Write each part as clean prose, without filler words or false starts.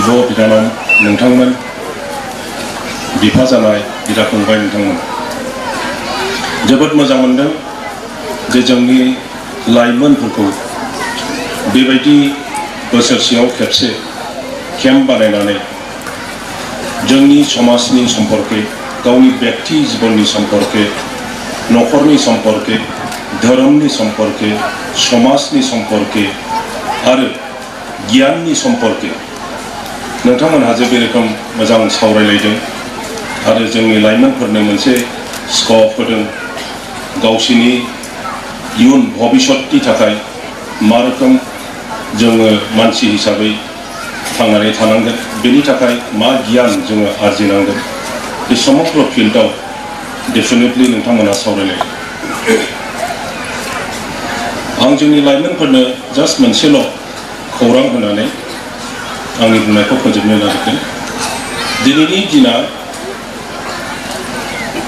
बिब' बिनानाव नोंथांमोन बिफा जानाय बिदा फंबाय नोंथांमोन जोबोद मोजां मोनदों जे जोंनि लाइमोनफोरखौ बेबायदि बोसोरसेयाव खेबसे केम्प बानायनानै जोंनि समाजनि सम्पर्के गावनि व्यक्ति जीवननि सम्पर्के न'खरनि सम्पर्के धोरोमनि सम्पर्के समाजनि सम्पर्के आरो गियाननि सम्पर्के नोंथांमोनहा जे बे रोखोम मोजां सावरायलायदों आरो जोंनि लाइमोनफोरनो मोनसे स्कप होदों गावसिनि इयुन भबिष्यतनि थाखाय मा रोखोम जोङो मानसि हिसाबै थांनानै थानांगोन बेनि थाखाय मा गियान जोङो आरजिनांगोन बे समग्र फिल्डआव डेफिनेटलि नोंथांमोनहा सावरायलायदों आं जोंनि लाइमोनफोरनो जास्ट मोनसेल' खौरां होनानै आंनि बुंनायखौ फोजोबनो नागिरदों दिनैनि दिना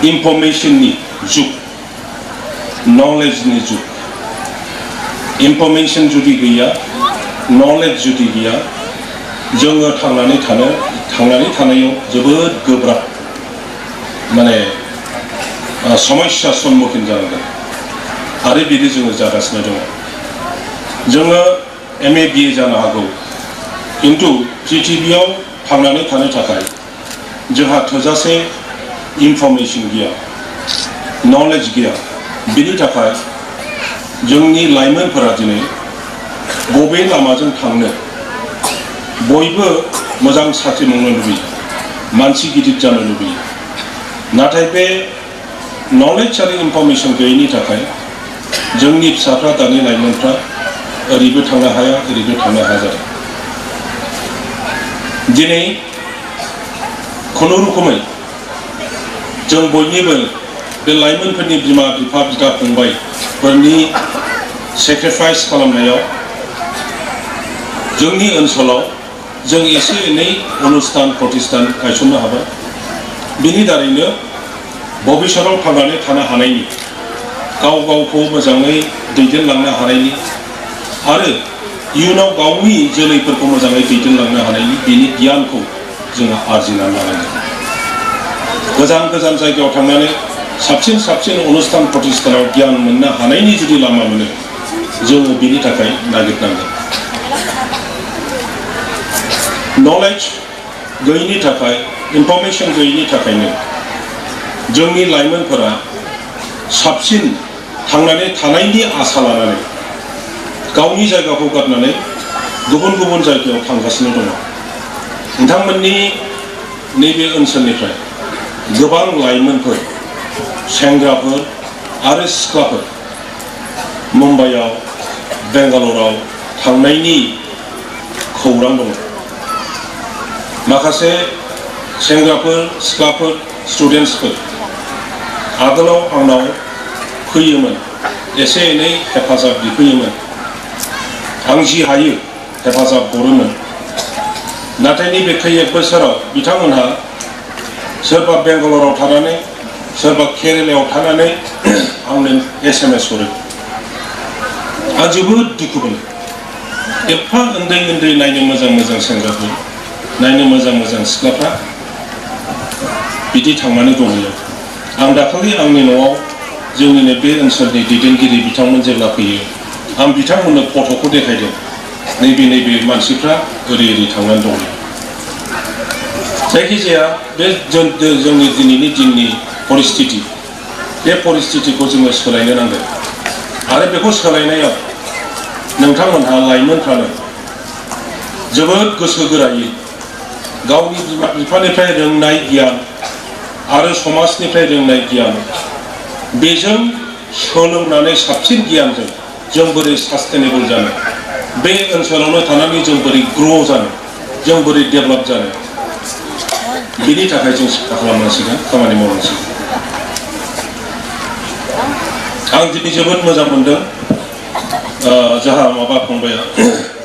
इनफरमेशननि जुग नलेजनि जुग इनफरमेशन जुदि गैया नलेज जुदि गैया जोङो थांनानै थानायाव जोबोद गोब्राब माने समस्या सम्मुखीन जानांगोन आरो बिदि जोङो जागासिनो दङ जोङो MA BA जानो हागौ किन्तु पृथिबियाव थांनानै थानो थाखाय जोंहा थोजासे इनफरमेशन गैया नलेज गैया बिनि थाखाय जोंनि लाइमोनफोरा दिनै बबे लामाजों थांनो बयबो मोजां साख्रि मावनो लुबैयो मानसि गिदिर जानो लुबैयो नाथाय बे नलेज आरो इनफरमेशन गैयैनि थाखाय जोंनि फिसाफ्रा दानि लाइमोनफ्रा ओरैबो थांनो हाया ओरैबो थांनो हाया जादों दिनै खुनुरुखुमै जों बयनिबो बे लाइमोनफोरनि बिमा बिफा बिदा फंबायफोरनि सेक्रिफाइस खालामनायाव जोंनि ओनसोलाव जों एसे एनै अनुष्ठान प्रतिष्ठान गायसननो हाबाय बिनि दारैनो भबिष्यतआव थांनानै थानो हानायनि गाव गावखौ मोजाङै दैदेनलांनो हानायनि आरो इयुनाव गावनि जोलैफोरखौ मोजाङै दैदेनलांनो हानायनि बेनि गियानखौ जोङो आरजिनानै लानांगोन गोजान गोजान जायगायाव थांनानै साबसिन अनुष्ठान प्रतिष्ठानाव गियान मोननो हानायनि जुदि लामा मोनो जोङो बिनि थाखाय नागिरनांगोन नलेज गैयैनि थाखाय इनफरमेशन गैयैनि थाखायनो जोंनि लाइमोनफोरा साबसिन थांनानै थानायनि आसा लानानै गावनि जायगाखौ गारनानै गुबुन गुबुन जायगायाव थांगासिनो दङ नोंथांमोननि नैबे ओनसोलनिफ्राय गोबां लाइमोनफोर सेंग्राफोर आरो सिख्लाफोर मुम्बाइआव बेंगालराव थांनायनि खौरां दङ माखासे सेंग्राफोर सिख्लाफोर स्टुडेन्टसफोर आगोलाव आंनाव फैयोमोन एसे एनै हेफाजाब बिफैयोमोन आं जि हायो हेफाजाब हरोमोन नाथाय नैबे एक बोसोराव बिथांमोनहा सोरबा बेंगालराव थानानै सोरबा केरेलायाव थानानै आंनो SMS हरो आं जोबोद दुखु मोनो एफा उन्दै नायनो मोजां सेंग्राफोर नायनो मोजां सिख्लाफ्रा बिदि थांनानै दंहैयो आं दाखालि आंनि न'आव जोंनिनो बे ओनसोलनि दैदेनगिरि बिथांमोन जेब्ला फैयो आं बिथांमोननो फट'खौ देखायदों नैबे मानसिफ्रा ओरै थांनानै दङ जायखिजाया बे जोंनि दिनैनि दिननि परिस्थिति बे परिस्थितिखौ जोङो सोलायनो नांगोन आरो बेखौ सोलायनायाव नोंथांमोनहा लाइमोनफ्रानो जोबोद गोसो गोरायै गावनि बिमा बिफानिफ्राय रोंनाय गियान आरो समाजनिफ्राय रोंनाय गियान बेजों सोलोंनानै साबसिन गियानजों जों बोरै सास्टेनेबल जानो बे ओनसोलावनो थानानै जों बोरै ग्र' जानो जों बोरै डेभेलप जानो बिनि थाखाय जों सिन्था खालामनांसिगोन खामानि मावनांसिगोन आं दिनै जोबोद मोजां मोनदों जोंहा माबा फंबाया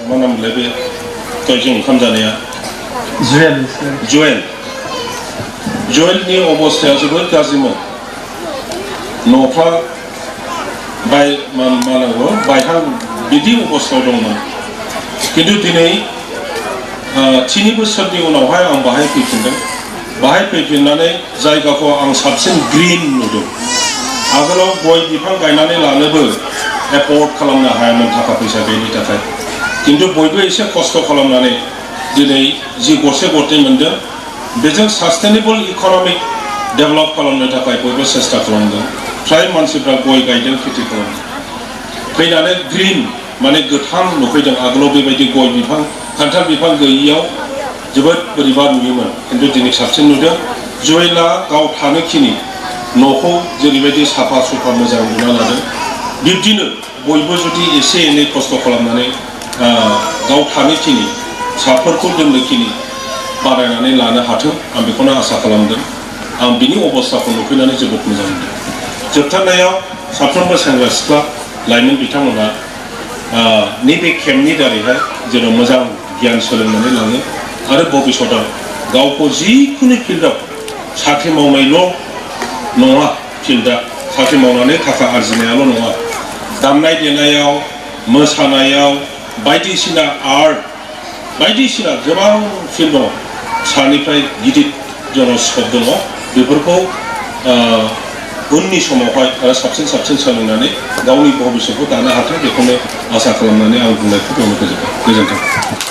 मा नाम मोनलाय बे जों ओंखाम जानाया जुवेलनि अबस्थाया जोबोद गाज्रिमोन न'फ्रा बायहां बिदि अबस्थायाव दंमोन किन्तु दिनै 3 बोसोरनि उनावहाय आं बाहाय फैफिनदों बाहाय फैफिननानै जायगाखौ आं साबसिन ग्रीन नुदों आगोलाव गय बिफां गायनानै लानोबो एफर्ड खालामनो हायामोन थाखा फैसा गैयिनि थाखाय किन्तु बयबो एसे खस्थ' खालामनानै दिनै जि गरसे गरनै मोनदों बेजों सास्टेनेबल इक'नमिक डेभेलप खालामनो थाखाय बयबो सेस्था खालामदों फ्राय मानसिफ्रा गय गायदों खेथि खालामदों फैनानै ग्रीन माने गोथां नुफैदों आगोलाव बेबायदि गय बिफां खान्थाल बिफां गैयियाव जोबोद बोरैबा नुयोमोन किन्तु दिनै साबसिन नुदों जुवेला गाव थानोखिनि न'खौ जेरैबायदि साफा सुफा मोजां लुना लादों बिब्दिनो बयबो जुदि एसे एनै खस्थ' खालामनानै गाव थानोखिनि फिसाफोरखौ दोननोखिनि बानायनानै लानो हाथों आं बेखौनो आसा खालामदों आं बिनि अबस्थाखौ नुफैनानै जोबोद मोजां मोनदों जोबथारनायाव साफ्रोमबो सेंग्रा सिख्ला लाइमोन बिथांमोना नैबे केम्पनि दारैहाय जेन' मोजां गियान सोलोंनानै लाङो आरो भबिष्यताव गावखौ जिखुनु फिल्डआव साख्रि मावनायल' नङा फिल्डआ साख्रि मावनानै थाखा आरजिनायाल' नङा दामनाय देनायाव मोसानायाव बायदिसिना आर्ट बायदिसिना गोबां फिल्ड दङ फिसानिफ्राय गिदिर जेन' स्कप दङ बेफोरखौ उननि समावहाय आरो साबसिन सोलोंनानै गावनि भबिष्यतखौ दानो हाथों बेखौनो आसा खालामनानै आं बुंनायखौ बेयावनो फोजोबबाय गोजोन्थों